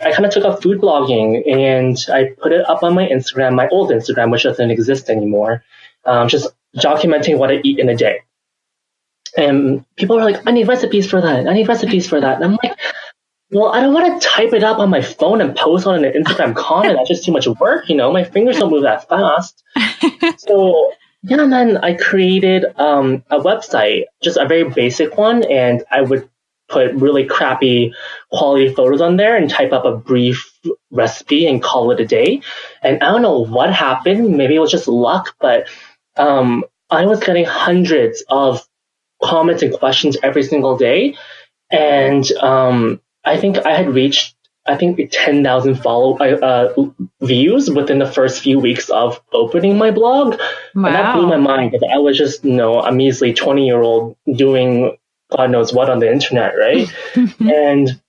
Speaker 2: I kind of took up food blogging and I put it up on my Instagram, my old Instagram, which doesn't exist anymore. Just documenting what I eat in a day. And people are like, I need recipes for that. I need recipes for that. And I'm like, well, I don't want to type it up on my phone and post on an Instagram comment. That's just too much work, My fingers don't move that fast. So, yeah, and then I created a website, just a very basic one, and I would put really crappy quality photos on there and type up a brief recipe and call it a day. And I don't know what happened. Maybe it was just luck, but I was getting hundreds of comments and questions every single day. And I think I had reached 10,000 views within the first few weeks of opening my blog. Wow. And that blew my mind because I was just, a measly 20-year-old doing God knows what on the internet, right? And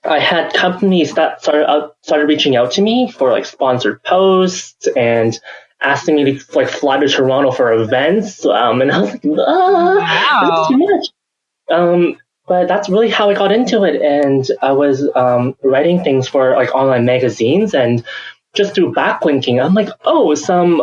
Speaker 2: I had companies that started reaching out to me for like sponsored posts and asking me to like fly to Toronto for events. And I was like, wow. This is too much. But that's really how I got into it. And I was writing things for like online magazines, and just through backlinking, I'm like, some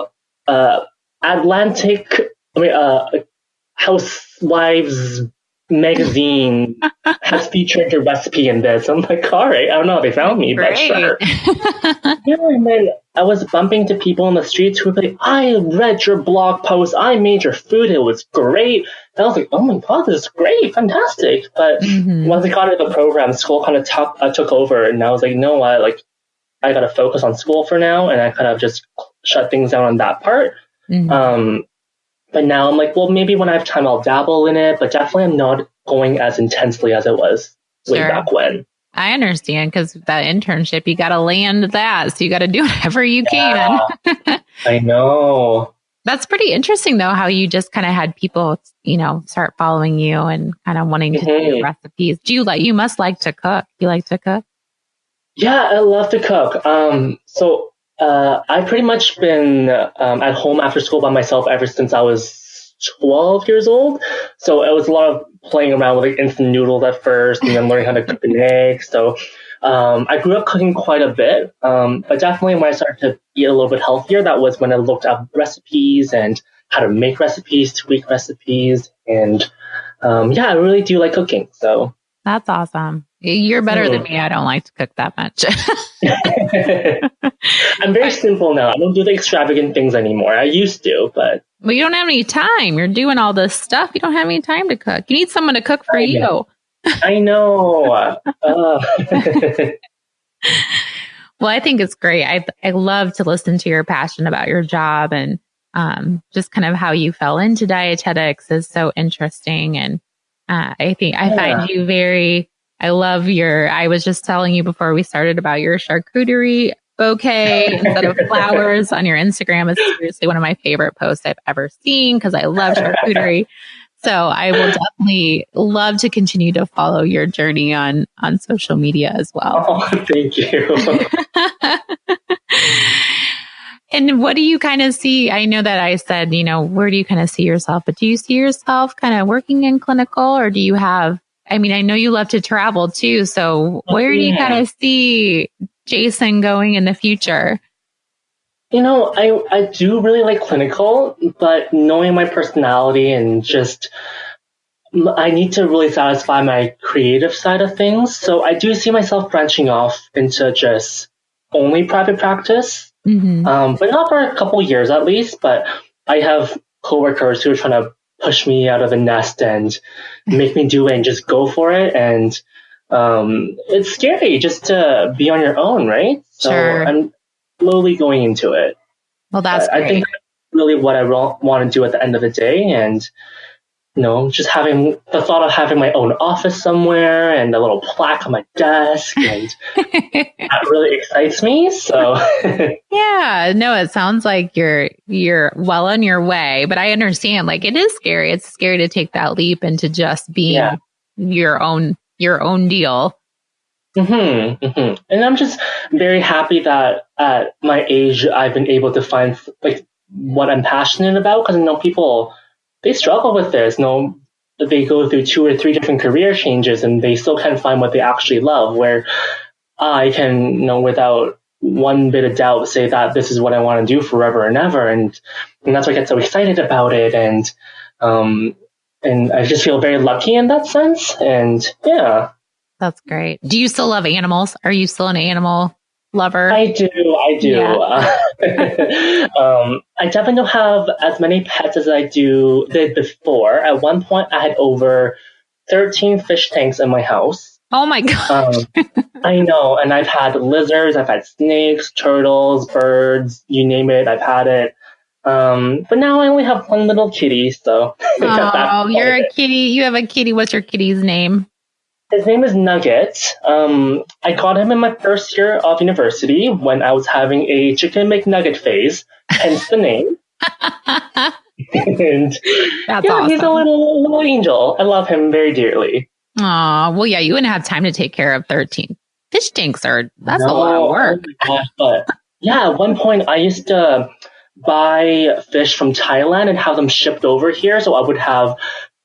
Speaker 2: Housewives magazine has featured a recipe in this. I'm like, all right, I don't know how they found me, but sure. Yeah, and then I was bumping to people on the streets who were like, I read your blog post, I made your food, it was great. And I was like, oh my God, this is great, fantastic. But once I got into the program, school kind of took over, and I was like, no, I got to focus on school for now, and I kind of just shut things down on that part. But now I'm like, well, maybe when I have time, I'll dabble in it, but definitely I'm not going as intensely as it was way back when.
Speaker 1: I understand, because that internship, you got to land that. So you got to do whatever you can.
Speaker 2: I know.
Speaker 1: That's pretty interesting, though, how you just kind of had people, start following you and kind of wanting to do recipes. You must like to cook. You like to cook?
Speaker 2: Yeah, I love to cook. I've pretty much been at home after school by myself ever since I was 12 years old. So it was a lot of playing around with like instant noodles at first and then learning how to cook an egg. So I grew up cooking quite a bit. But definitely when I started to eat a little bit healthier, that was when I looked up recipes and how to make recipes, tweak recipes. And I really do like cooking. So
Speaker 1: that's awesome. You're better than me. I don't like to cook that much.
Speaker 2: I'm very simple now. I don't do the extravagant things anymore. I used to, but...
Speaker 1: Well, you don't have any time. You're doing all this stuff. You don't have any time to cook. You need someone to cook for you.
Speaker 2: I know.
Speaker 1: Well, I think it's great. I love to listen to your passion about your job, and just kind of how you fell into dietetics is so interesting. And I find you very... I was just telling you before we started about your charcuterie bouquet instead of flowers on your Instagram is seriously one of my favorite posts I've ever seen, because I love charcuterie. So I will definitely love to continue to follow your journey on social media as well.
Speaker 2: Oh, thank you.
Speaker 1: And what do you kind of see? I know that I said, where do you kind of see yourself? But do you see yourself kind of working in clinical, or do you have... I mean, I know you love to travel too. So where do you kind of see Jason going in the future?
Speaker 2: I do really like clinical, but knowing my personality and just I need to really satisfy my creative side of things. So I do see myself branching off into just only private practice, but not for a couple years at least. But I have coworkers who are trying to push me out of the nest and make me do it and just go for it. And it's scary just to be on your own, right? So I'm slowly going into it.
Speaker 1: Well, that's great.
Speaker 2: I think that's really what I want to do at the end of the day. And just having the thought of having my own office somewhere and a little plaque on my desk, and that really excites me. So
Speaker 1: yeah, no, it sounds like you're well on your way, but I understand, like, it is scary. It's scary to take that leap into just being your own deal.
Speaker 2: And I'm just very happy that at my age I've been able to find like what I'm passionate about, because I know people, they struggle with this. They go through 2 or 3 different career changes and they still can't find what they actually love, where I can, without one bit of doubt, say that this is what I want to do forever and ever. And that's why I get so excited about it. And I just feel very lucky in that sense. And yeah.
Speaker 1: That's great. Do you still love animals? Are you still an animal lover?
Speaker 2: I do. Yeah. I definitely don't have as many pets as I did before. At one point, I had over 13 fish tanks in my house.
Speaker 1: Oh my gosh.
Speaker 2: I know. And I've had lizards, I've had snakes, turtles, birds, you name it, I've had it. But now I only have one little kitty, so.
Speaker 1: Oh, you're a kitty. You have a kitty. What's your kitty's name?
Speaker 2: His name is Nugget. I got him in my first year of university when I was having a chicken McNugget phase, hence the name. And
Speaker 1: that's awesome.
Speaker 2: He's a little angel. I love him very dearly.
Speaker 1: Aw, well, yeah, you wouldn't have time to take care of 13 fish tanks. That's a lot of work.
Speaker 2: Oh my gosh, but yeah, at one point I used to buy fish from Thailand and have them shipped over here, so I would have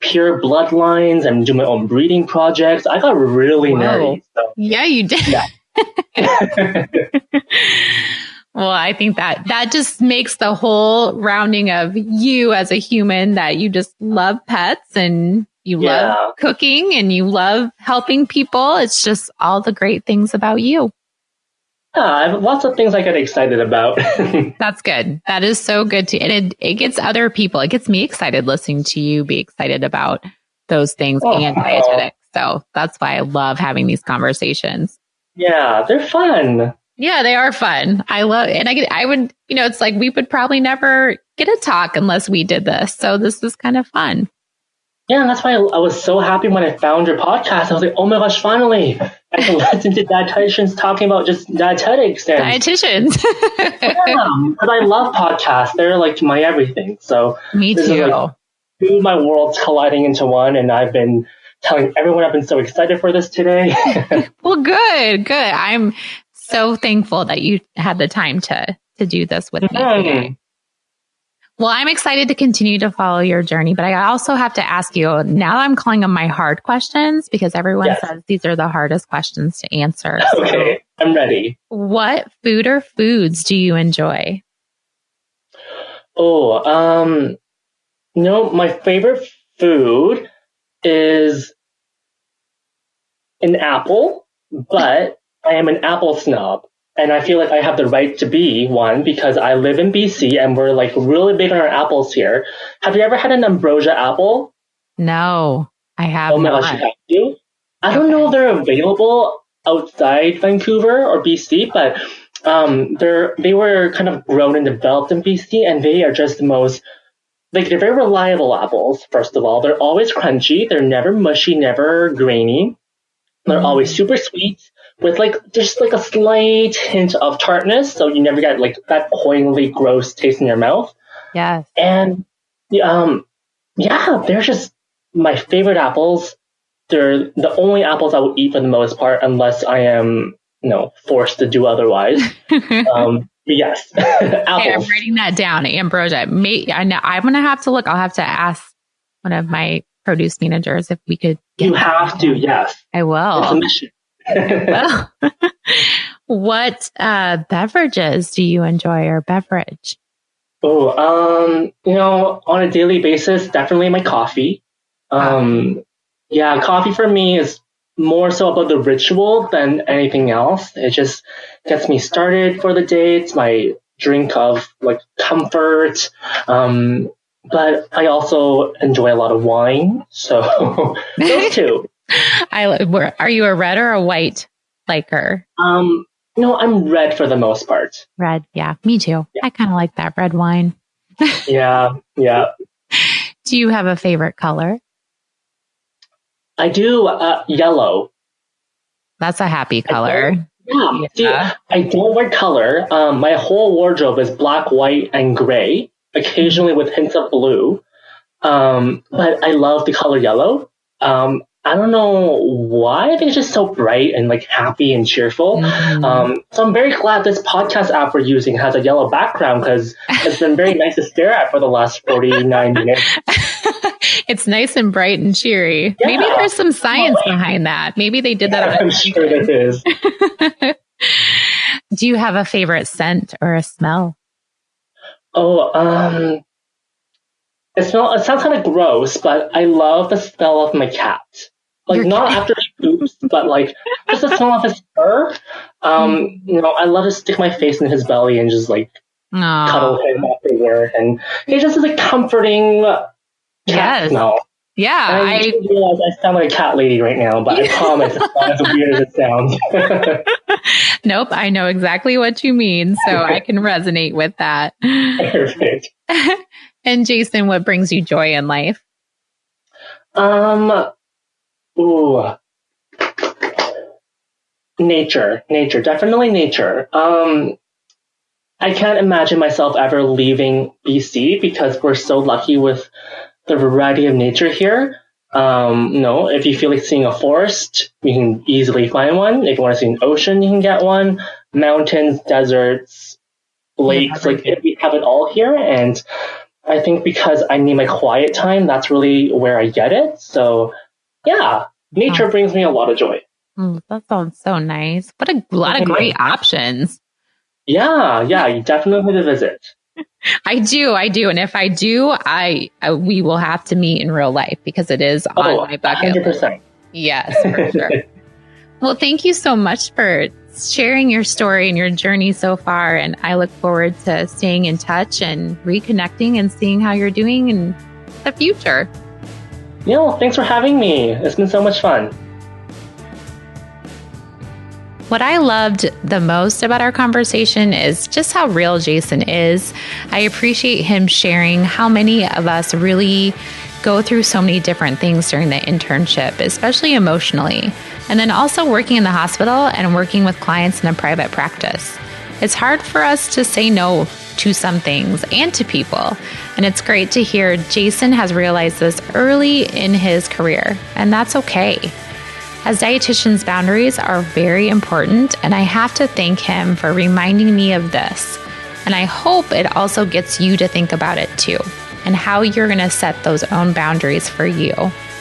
Speaker 2: pure bloodlines and do my own breeding projects. I got really nerdy. So.
Speaker 1: Yeah, you did.
Speaker 2: Yeah.
Speaker 1: Well, I think that just makes the whole rounding of you as a human, that you just love pets and you love cooking and you love helping people. It's just all the great things about you.
Speaker 2: Yeah, I have lots of things I get excited about.
Speaker 1: That's good. That is so good and it gets other people. It gets me excited listening to you be excited about those things and dietetics. So that's why I love having these conversations.
Speaker 2: Yeah, they're fun.
Speaker 1: Yeah, they are fun. I love it. And I would, it's like we would probably never get a talk unless we did this. So this is kind of fun.
Speaker 2: Yeah, and that's why I was so happy when I found your podcast. I was like, oh my gosh, finally, I can listen to dietitians talking about just dietetics. And,
Speaker 1: dietitians.
Speaker 2: because I love podcasts. They're like my everything. So
Speaker 1: me too.
Speaker 2: Like 2 of my worlds colliding into one, and I've been telling everyone I've been so excited for this today.
Speaker 1: Well, good. I'm so thankful that you had the time to do this with me today. Well, I'm excited to continue to follow your journey, but I also have to ask you, now I'm calling them my hard questions because everyone says these are the hardest questions to answer.
Speaker 2: Okay, so, I'm ready.
Speaker 1: What food or foods do you enjoy?
Speaker 2: Oh, my favorite food is an apple, but I am an apple snob. And I feel like I have the right to be one because I live in BC and we're like really big on our apples here. Have you ever had an ambrosia apple?
Speaker 1: No, I haven't.
Speaker 2: Oh my gosh, you have to. I don't know if they're available outside Vancouver or BC, but they were kind of grown and developed in BC, and they are just the most, like, they're very reliable apples, first of all. They're always crunchy. They're never mushy, never grainy. They're always super sweet with just a slight hint of tartness. So you never get like that cloyingly gross taste in your mouth.
Speaker 1: Yes.
Speaker 2: And they're just my favorite apples. They're the only apples I will eat for the most part, unless I am, forced to do otherwise. Yes. Apples.
Speaker 1: Hey, I'm writing that down. Ambrosia. I know I'm going to have to look. I'll have to ask one of my produce managers if we could get
Speaker 2: You have to, yes.
Speaker 1: I will.
Speaker 2: It's a mission.
Speaker 1: Well, What beverages do you enjoy or beverage?
Speaker 2: Oh, on a daily basis, definitely my coffee. Yeah, coffee for me is more so about the ritual than anything else. It just gets me started for the day. It's my drink of like comfort. But I also enjoy a lot of wine. So those two.
Speaker 1: Are you a red or a white liker?
Speaker 2: No, I'm red for the most part.
Speaker 1: Red. Yeah, me too.
Speaker 2: Yeah.
Speaker 1: I kind of like that red wine.
Speaker 2: Yeah.
Speaker 1: Do you have a favorite color?
Speaker 2: I do yellow.
Speaker 1: That's a happy color.
Speaker 2: Yeah. See, I don't wear color. My whole wardrobe is black, white, and gray, occasionally with hints of blue. But I love the color yellow. I don't know why. I think it's just so bright and like happy and cheerful. So I'm very glad this podcast app we're using has a yellow background because it's been very nice to stare at for the last 49 minutes.
Speaker 1: It's nice and bright and cheery. Yeah. Maybe there's some science behind that. Maybe they did that.
Speaker 2: I'm sure there is.
Speaker 1: Do you have a favorite scent or a smell?
Speaker 2: It sounds kind of gross, but I love the smell of my cat. Like not after he poops, but like just the smell of his fur. I love to stick my face in his belly and just like cuddle him after work, and he just is a comforting cat smell.
Speaker 1: Yeah,
Speaker 2: I realize I sound like a cat lady right now, but I promise it's not as weird as it sounds.
Speaker 1: Nope, I know exactly what you mean, so I can resonate with that.
Speaker 2: Perfect.
Speaker 1: And Jason, what brings you joy in life?
Speaker 2: Nature, definitely nature. I can't imagine myself ever leaving BC because we're so lucky with the variety of nature here. If you feel like seeing a forest, you can easily find one. If you want to see an ocean, you can get one. Mountains, deserts, lakes, we have it all here. And I think because I need my quiet time, that's really where I get it. So, yeah, nature brings me a lot of joy.
Speaker 1: That sounds so nice. What a lot of great options.
Speaker 2: Yeah, you definitely need to visit.
Speaker 1: I do. And if I do, we will have to meet in real life because it is on my bucket
Speaker 2: 100%.
Speaker 1: list. Yes, for sure. Well, thank you so much for sharing your story and your journey so far. And I look forward to staying in touch and reconnecting and seeing how you're doing in the future.
Speaker 2: Yeah, well, thanks for having me. It's been so much fun.
Speaker 1: What I loved the most about our conversation is just how real Jason is. I appreciate him sharing how many of us really go through so many different things during the internship, especially emotionally, and then also working in the hospital and working with clients in a private practice. It's hard for us to say no to some things and to people, and it's great to hear Jason has realized this early in his career, and that's okay. As dietitians, boundaries are very important, and I have to thank him for reminding me of this. And I hope it also gets you to think about it too, and how you're going to set those own boundaries for you.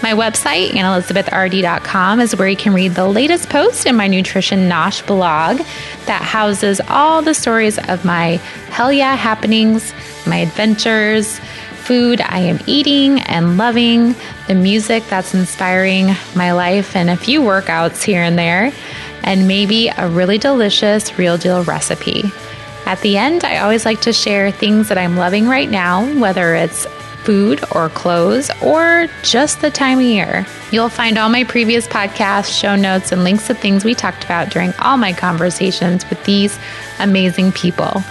Speaker 1: My website, AnnElizabethRD.com, is where you can read the latest post in my Nutrition Nosh blog that houses all the stories of my hell yeah happenings, my adventures, food I am eating and loving, the music that's inspiring my life, and a few workouts here and there, and maybe a really delicious real deal recipe. At the end, I always like to share things that I'm loving right now, whether it's food or clothes or just the time of year. You'll find all my previous podcasts, show notes, and links to things we talked about during all my conversations with these amazing people.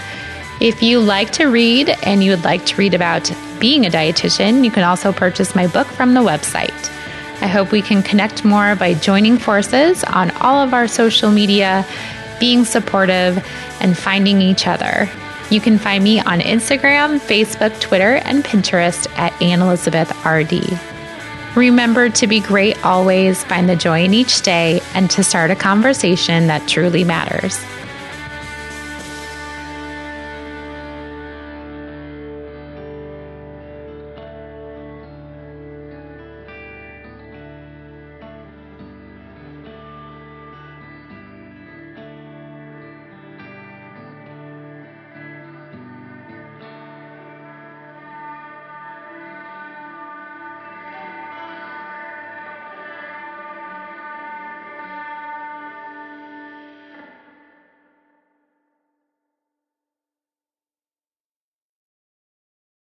Speaker 1: If you like to read and you would like to read about being a dietitian, you can also purchase my book from the website. I hope we can connect more by joining forces on all of our social media, being supportive, and finding each other. You can find me on Instagram, Facebook, Twitter, and Pinterest at AnnElizabethRD. Remember to be great always, find the joy in each day, and to start a conversation that truly matters.